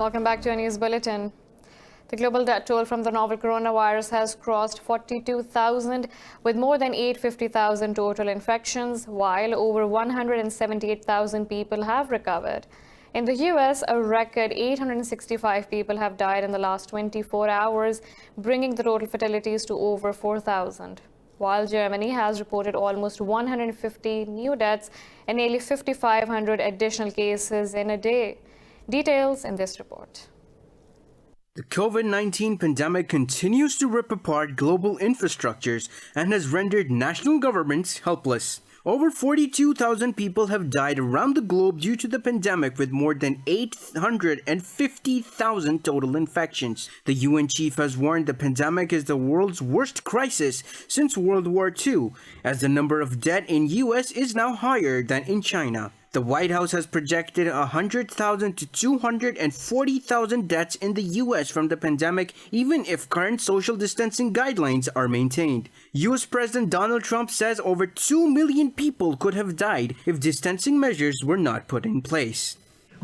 Welcome back to our news bulletin. The global death toll from the novel coronavirus has crossed 42,000, with more than 850,000 total infections, while over 178,000 people have recovered. In the U.S., a record 865 people have died in the last 24 hours, bringing the total fatalities to over 4,000. While Germany has reported almost 150 new deaths and nearly 5,500 additional cases in a day. Details in this report. The COVID-19 pandemic continues to rip apart global infrastructures and has rendered national governments helpless. Over 42,000 people have died around the globe due to the pandemic, with more than 850,000 total infections. The UN chief has warned the pandemic is the world's worst crisis since World War II, as the number of dead in US is now higher than in China. The White House has projected 100,000 to 240,000 deaths in the U.S. from the pandemic, even if current social distancing guidelines are maintained. U.S. President Donald Trump says over 2 million people could have died if distancing measures were not put in place.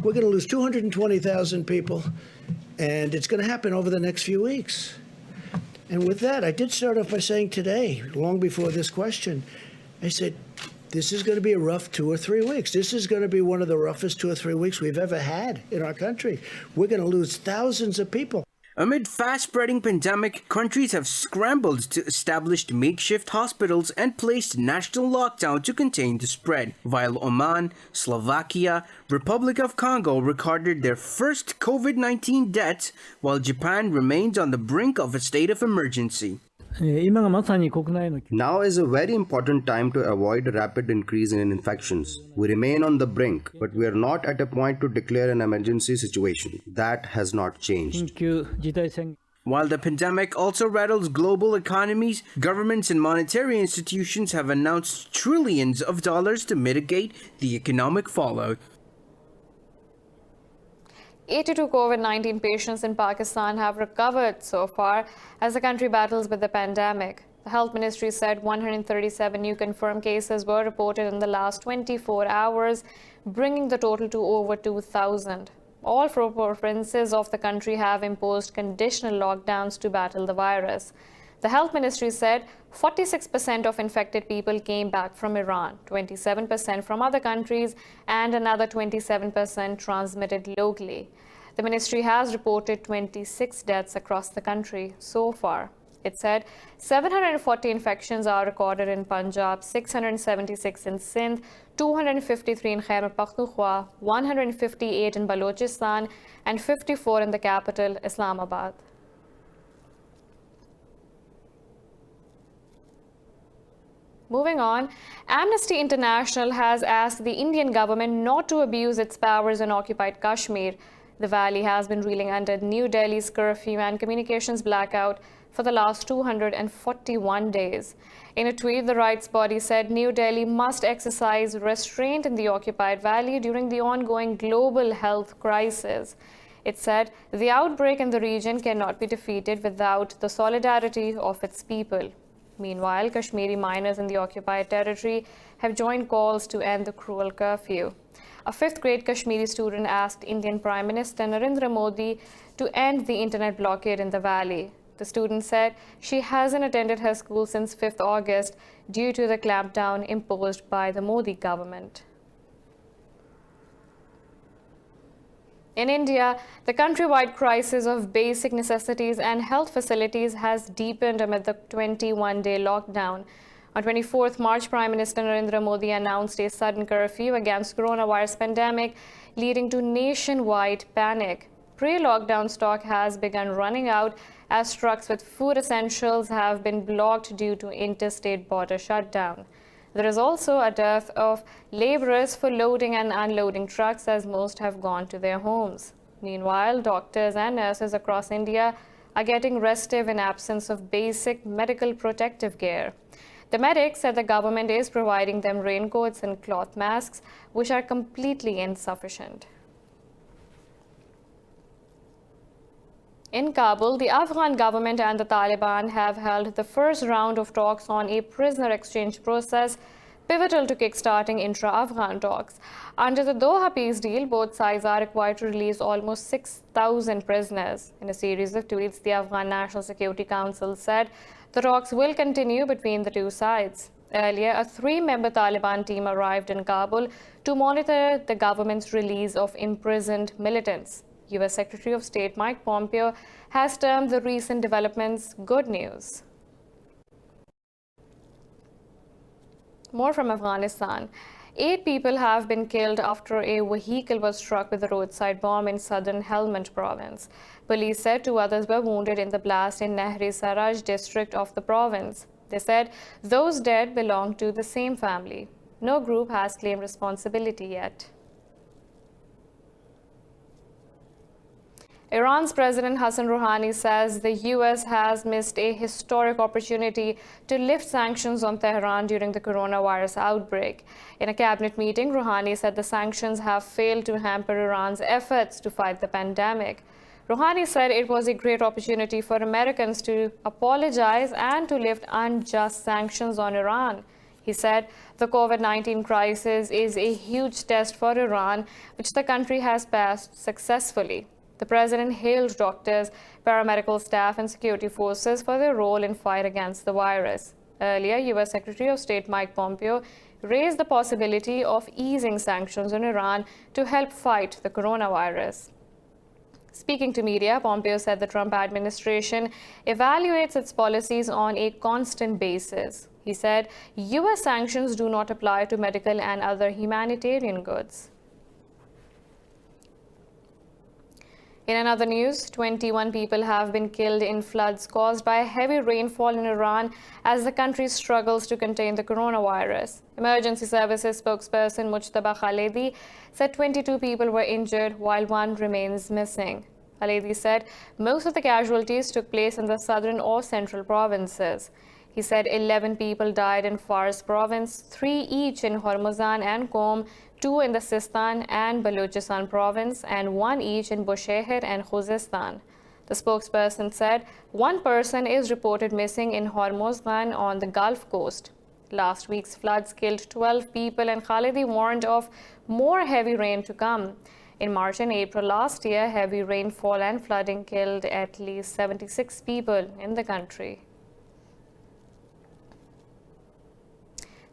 We're going to lose 220,000 people, and it's going to happen over the next few weeks. And with that, I did start off by saying today, long before this question, I said, this is going to be a rough 2 or 3 weeks. This is going to be one of the roughest 2 or 3 weeks we've ever had in our country. We're going to lose thousands of people. Amid fast-spreading pandemic, countries have scrambled to establish makeshift hospitals and placed national lockdown to contain the spread, while Oman, Slovakia, Republic of Congo recorded their first COVID-19 deaths, while Japan remains on the brink of a state of emergency. Now is a very important time to avoid a rapid increase in infections. We remain on the brink, but we are not at a point to declare an emergency situation. That has not changed. While the pandemic also rattles global economies, governments and monetary institutions have announced trillions of dollars to mitigate the economic fallout. 82 COVID-19 patients in Pakistan have recovered so far as the country battles with the pandemic. The Health Ministry said 137 new confirmed cases were reported in the last 24 hours, bringing the total to over 2,000. All 4 provinces of the country have imposed conditional lockdowns to battle the virus. The Health Ministry said 46% of infected people came back from Iran, 27% from other countries, and another 27% transmitted locally. The ministry has reported 26 deaths across the country so far. It said 740 infections are recorded in Punjab, 676 in Sindh, 253 in Khyber Pakhtunkhwa, 158 in Balochistan, and 54 in the capital, Islamabad. Moving on, Amnesty International has asked the Indian government not to abuse its powers in occupied Kashmir. The valley has been reeling under New Delhi's curfew and communications blackout for the last 241 days. In a tweet, the rights body said New Delhi must exercise restraint in the occupied valley during the ongoing global health crisis. It said the outbreak in the region cannot be defeated without the solidarity of its people. Meanwhile, Kashmiri miners in the occupied territory have joined calls to end the cruel curfew. A 5th-grade Kashmiri student asked Indian Prime Minister Narendra Modi to end the internet blockade in the valley. The student said she hasn't attended her school since 5th August due to the clampdown imposed by the Modi government. In India, the countrywide crisis of basic necessities and health facilities has deepened amid the 21-day lockdown. On 24th March, Prime Minister Narendra Modi announced a sudden curfew against coronavirus pandemic, leading to nationwide panic. Pre-lockdown stock has begun running out as trucks with food essentials have been blocked due to interstate border shutdown. There is also a dearth of laborers for loading and unloading trucks, as most have gone to their homes. Meanwhile, doctors and nurses across India are getting restive in absence of basic medical protective gear. The medics said the government is providing them raincoats and cloth masks, which are completely insufficient. In Kabul, the Afghan government and the Taliban have held the first round of talks on a prisoner exchange process pivotal to kickstarting intra-Afghan talks. Under the Doha peace deal, both sides are required to release almost 6,000 prisoners. In a series of tweets, the Afghan National Security Council said the talks will continue between the two sides. Earlier, a 3-member Taliban team arrived in Kabul to monitor the government's release of imprisoned militants. U.S. Secretary of State Mike Pompeo has termed the recent developments good news. More from Afghanistan. 8 people have been killed after a vehicle was struck with a roadside bomb in southern Helmand province. Police said 2 others were wounded in the blast in Nehri Saraj district of the province. They said those dead belonged to the same family. No group has claimed responsibility yet. Iran's President Hassan Rouhani says the U.S. has missed a historic opportunity to lift sanctions on Tehran during the coronavirus outbreak. In a cabinet meeting, Rouhani said the sanctions have failed to hamper Iran's efforts to fight the pandemic. Rouhani said it was a great opportunity for Americans to apologize and to lift unjust sanctions on Iran. He said the COVID-19 crisis is a huge test for Iran, which the country has passed successfully. The president hailed doctors, paramedical staff, and security forces for their role in fight against the virus. Earlier, U.S. Secretary of State Mike Pompeo raised the possibility of easing sanctions on Iran to help fight the coronavirus. Speaking to media, Pompeo said the Trump administration evaluates its policies on a constant basis. He said U.S. sanctions do not apply to medical and other humanitarian goods. In another news, 21 people have been killed in floods caused by heavy rainfall in Iran as the country struggles to contain the coronavirus. Emergency Services spokesperson Mujtaba Khaledi said 22 people were injured while 1 remains missing. Khaledi said most of the casualties took place in the southern or central provinces. He said 11 people died in Fars province, 3 each in Hormozgan and Qom, 2 in the Sistan and Balochistan province, and 1 each in Bushehr and Khuzestan. The spokesperson said 1 person is reported missing in Hormozgan on the Gulf Coast. Last week's floods killed 12 people, and Khaledi warned of more heavy rain to come. In March and April last year, heavy rainfall and flooding killed at least 76 people in the country.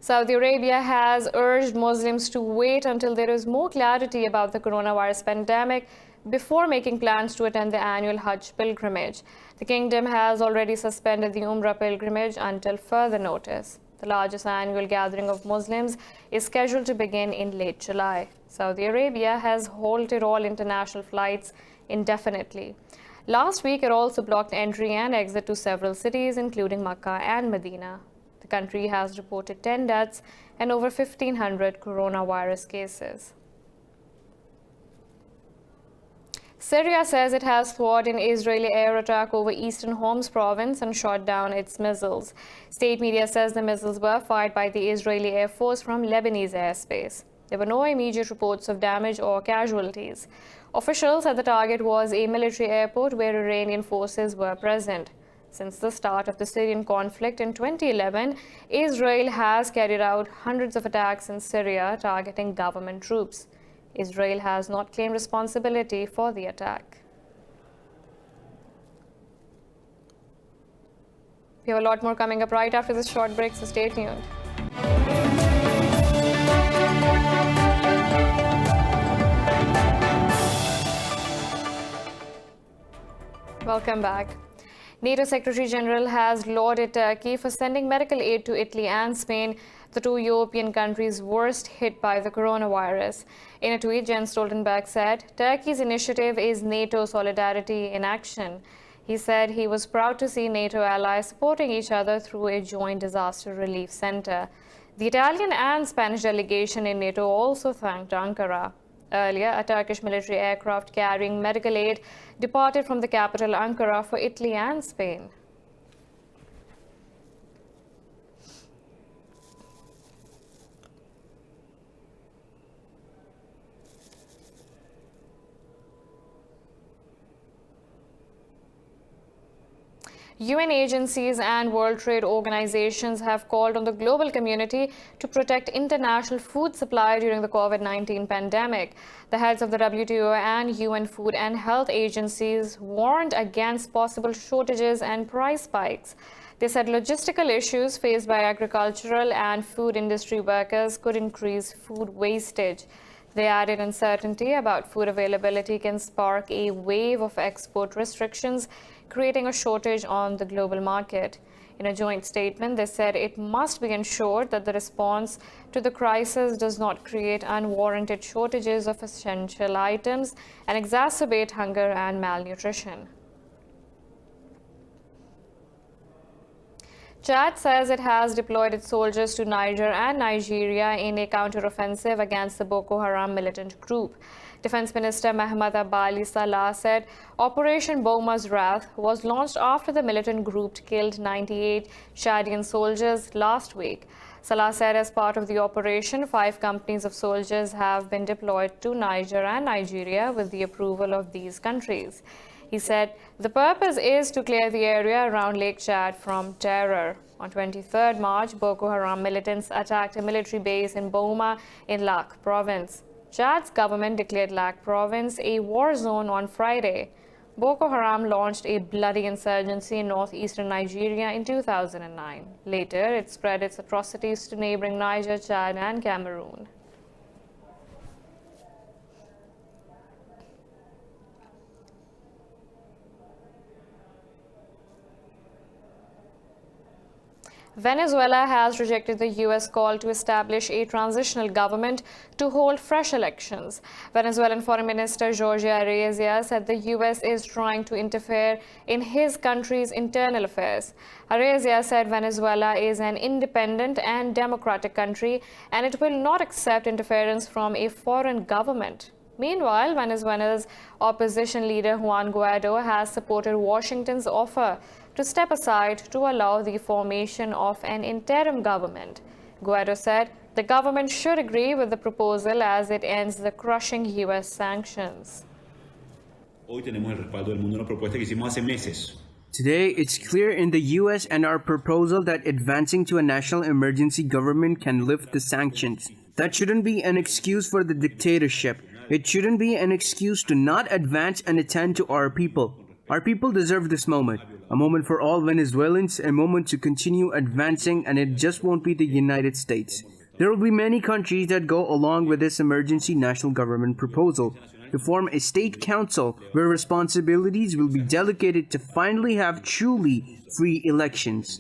Saudi Arabia has urged Muslims to wait until there is more clarity about the coronavirus pandemic before making plans to attend the annual Hajj pilgrimage. The kingdom has already suspended the Umrah pilgrimage until further notice. The largest annual gathering of Muslims is scheduled to begin in late July. Saudi Arabia has halted all international flights indefinitely. Last week, it also blocked entry and exit to several cities, including Makkah and Medina. The country has reported 10 deaths and over 1,500 coronavirus cases. Syria says it has thwarted an Israeli air attack over eastern Homs province and shot down its missiles. State media says the missiles were fired by the Israeli Air Force from Lebanese airspace. There were no immediate reports of damage or casualties. Officials said the target was a military airport where Iranian forces were present. Since the start of the Syrian conflict in 2011, Israel has carried out hundreds of attacks in Syria targeting government troops. Israel has not claimed responsibility for the attack. We have a lot more coming up right after this short break, so stay tuned. Welcome back. NATO Secretary General has lauded Turkey for sending medical aid to Italy and Spain, the 2 European countries worst hit by the coronavirus. In a tweet, Jens Stoltenberg said, Turkey's initiative is NATO solidarity in action. He said he was proud to see NATO allies supporting each other through a joint disaster relief center. The Italian and Spanish delegation in NATO also thanked Ankara. Earlier, a Turkish military aircraft carrying medical aid departed from the capital Ankara for Italy and Spain. UN agencies and World Trade Organizations have called on the global community to protect international food supply during the COVID-19 pandemic. The heads of the WTO and UN Food and Health agencies warned against possible shortages and price spikes. They said logistical issues faced by agricultural and food industry workers could increase food wastage. They added uncertainty about food availability can spark a wave of export restrictions, creating a shortage on the global market. In a joint statement, they said it must be ensured that the response to the crisis does not create unwarranted shortages of essential items and exacerbate hunger and malnutrition. Chad says it has deployed its soldiers to Niger and Nigeria in a counteroffensive against the Boko Haram militant group. Defense Minister Mohammed Abali Salah said Operation Boma's Wrath was launched after the militant group killed 98 Chadian soldiers last week. Salah said as part of the operation, 5 companies of soldiers have been deployed to Niger and Nigeria with the approval of these countries. He said the purpose is to clear the area around Lake Chad from terror. On 23rd March, Boko Haram militants attacked a military base in Boma in Lak province. Chad's government declared Lak province a war zone on Friday. Boko Haram launched a bloody insurgency in northeastern Nigeria in 2009. Later, it spread its atrocities to neighboring Niger, Chad, and Cameroon. Venezuela has rejected the U.S. call to establish a transitional government to hold fresh elections. Venezuelan Foreign Minister Jorge Arezia said the U.S. is trying to interfere in his country's internal affairs. Arezia said Venezuela is an independent and democratic country and it will not accept interference from a foreign government. Meanwhile, Venezuela's opposition leader Juan Guaido has supported Washington's offer to step aside to allow the formation of an interim government. Guaido said the government should agree with the proposal as it ends the crushing U.S. sanctions. Today, it's clear in the US and our proposal that advancing to a national emergency government can lift the sanctions. That shouldn't be an excuse for the dictatorship. It shouldn't be an excuse to not advance and attend to our people. Our people deserve this moment. A moment for all Venezuelans, a moment to continue advancing, and it just won't be the United States. There will be many countries that go along with this emergency national government proposal to form a state council where responsibilities will be delegated to finally have truly free elections.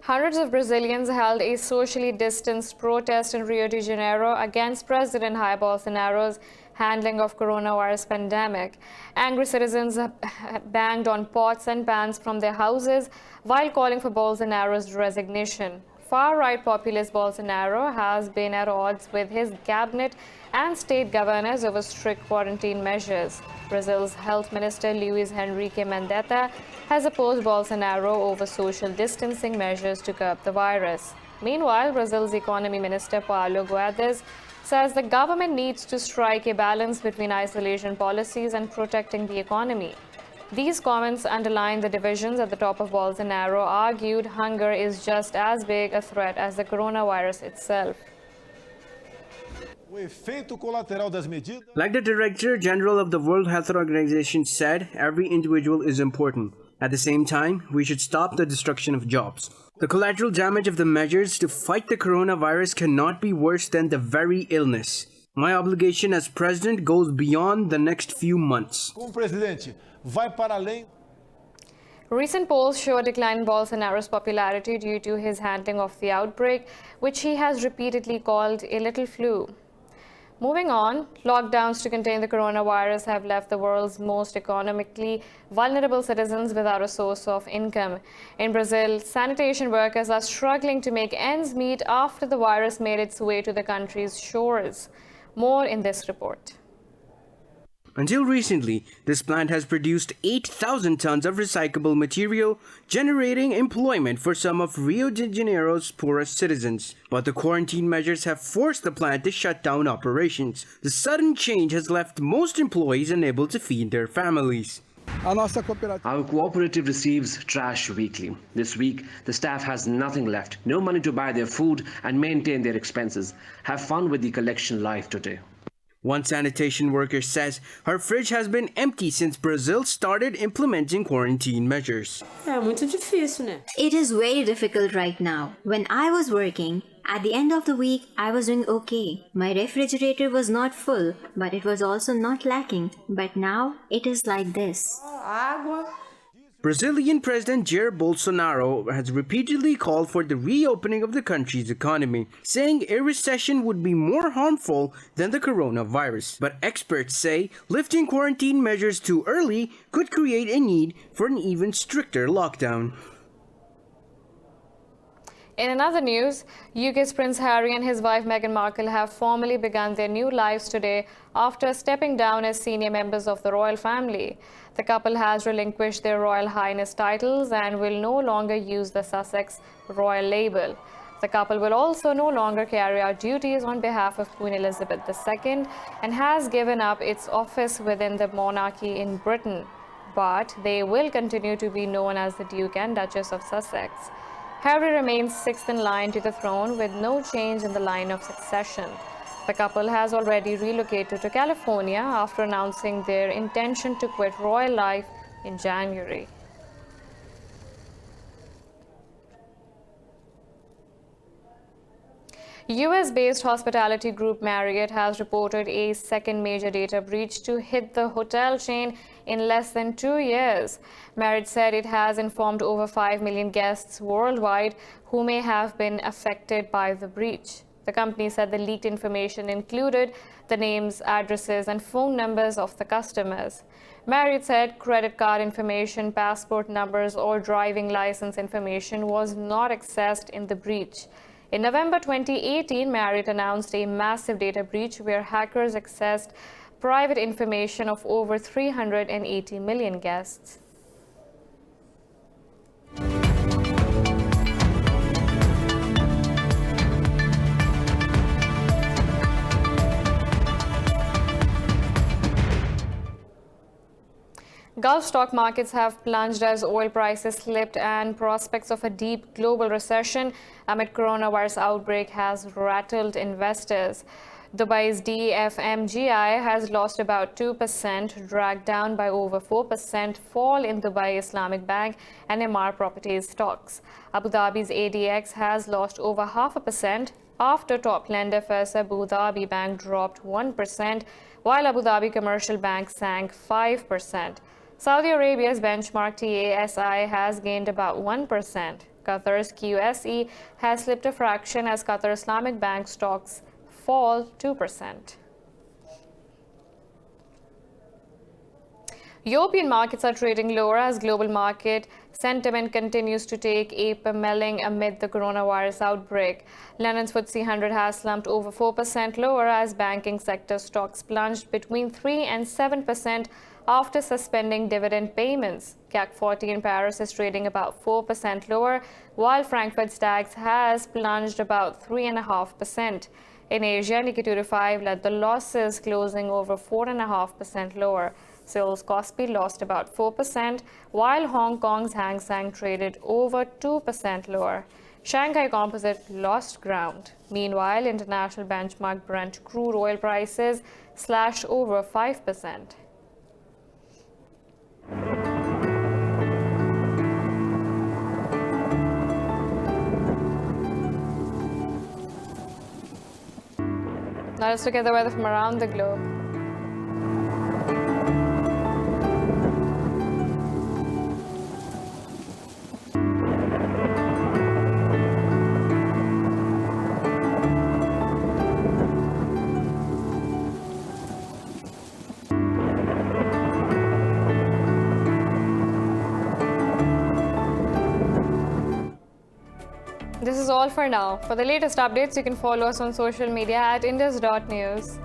Hundreds of Brazilians held a socially distanced protest in Rio de Janeiro against President Jair Bolsonaro's handling of coronavirus pandemic. Angry citizens banged on pots and pans from their houses while calling for Bolsonaro's resignation. Far-right populist Bolsonaro has been at odds with his cabinet and state governors over strict quarantine measures. Brazil's health minister Luiz Henrique Mandetta has opposed Bolsonaro over social distancing measures to curb the virus. Meanwhile, Brazil's economy minister Paulo Guedes says the government needs to strike a balance between isolation policies and protecting the economy. These comments underline the divisions at the top of Bolsonaro argued hunger is just as big a threat as the coronavirus itself. Like the Director General of the World Health Organization said, every individual is important. At the same time, we should stop the destruction of jobs. The collateral damage of the measures to fight the coronavirus cannot be worse than the very illness. My obligation as president goes beyond the next few months. Recent polls show a decline in Bolsonaro's popularity due to his handling of the outbreak, which he has repeatedly called a little flu. Moving on, lockdowns to contain the coronavirus have left the world's most economically vulnerable citizens without a source of income. In Brazil, sanitation workers are struggling to make ends meet after the virus made its way to the country's shores. More in this report. Until recently, this plant has produced 8,000 tons of recyclable material, generating employment for some of Rio de Janeiro's poorest citizens. But the quarantine measures have forced the plant to shut down operations. The sudden change has left most employees unable to feed their families. Our cooperative receives trash weekly. This week, the staff has nothing left, no money to buy their food and maintain their expenses. Have fun with the collection live today. One sanitation worker says her fridge has been empty since Brazil started implementing quarantine measures. It is very difficult right now. When I was working, at the end of the week, I was doing okay. My refrigerator was not full, but it was also not lacking. But now, it is like this. Brazilian President Jair Bolsonaro has repeatedly called for the reopening of the country's economy, saying a recession would be more harmful than the coronavirus. But experts say lifting quarantine measures too early could create a need for an even stricter lockdown. In another news, UK's Prince Harry and his wife Meghan Markle have formally begun their new lives today after stepping down as senior members of the royal family. The couple has relinquished their Royal Highness titles and will no longer use the Sussex royal label. The couple will also no longer carry out duties on behalf of Queen Elizabeth II and has given up its office within the monarchy in Britain. But they will continue to be known as the Duke and Duchess of Sussex. Harry remains sixth in line to the throne with no change in the line of succession. The couple has already relocated to California after announcing their intention to quit royal life in January. US-based hospitality group Marriott has reported a second major data breach to hit the hotel chain in less than 2 years. Marriott said it has informed over 5 million guests worldwide who may have been affected by the breach. The company said the leaked information included the names, addresses, and phone numbers of the customers. Marriott said credit card information, passport numbers, or driving license information was not accessed in the breach. In November 2018, Marriott announced a massive data breach where hackers accessed private information of over 380 million guests. Gulf stock markets have plunged as oil prices slipped and prospects of a deep global recession amid coronavirus outbreak has rattled investors. Dubai's DFMGI has lost about 2%, dragged down by over 4% fall in Dubai Islamic Bank and Emaar Properties stocks. Abu Dhabi's ADX has lost over 0.5% after top lender First Abu Dhabi Bank dropped 1%, while Abu Dhabi Commercial Bank sank 5%. Saudi Arabia's benchmark TASI has gained about 1%. Qatar's QSE has slipped a fraction as Qatar Islamic Bank stocks fall 2%. European markets are trading lower as global market sentiment continues to take a pummeling amid the coronavirus outbreak. London's FTSE 100 has slumped over 4% lower as banking sector stocks plunged between 3 and 7% after suspending dividend payments. CAC 40 in Paris is trading about 4% lower, while Frankfurt DAX has plunged about 3.5%. In Asia, Nikkei 225 led the losses, closing over 4.5% lower. Seoul's Kospi lost about 4%, while Hong Kong's Hang Seng traded over 2% lower. Shanghai Composite lost ground. Meanwhile, international benchmark Brent crude oil prices slashed over 5%. Now let's look at the weather from around the globe. This is all for now. For the latest updates, you can follow us on social media at Indus.News.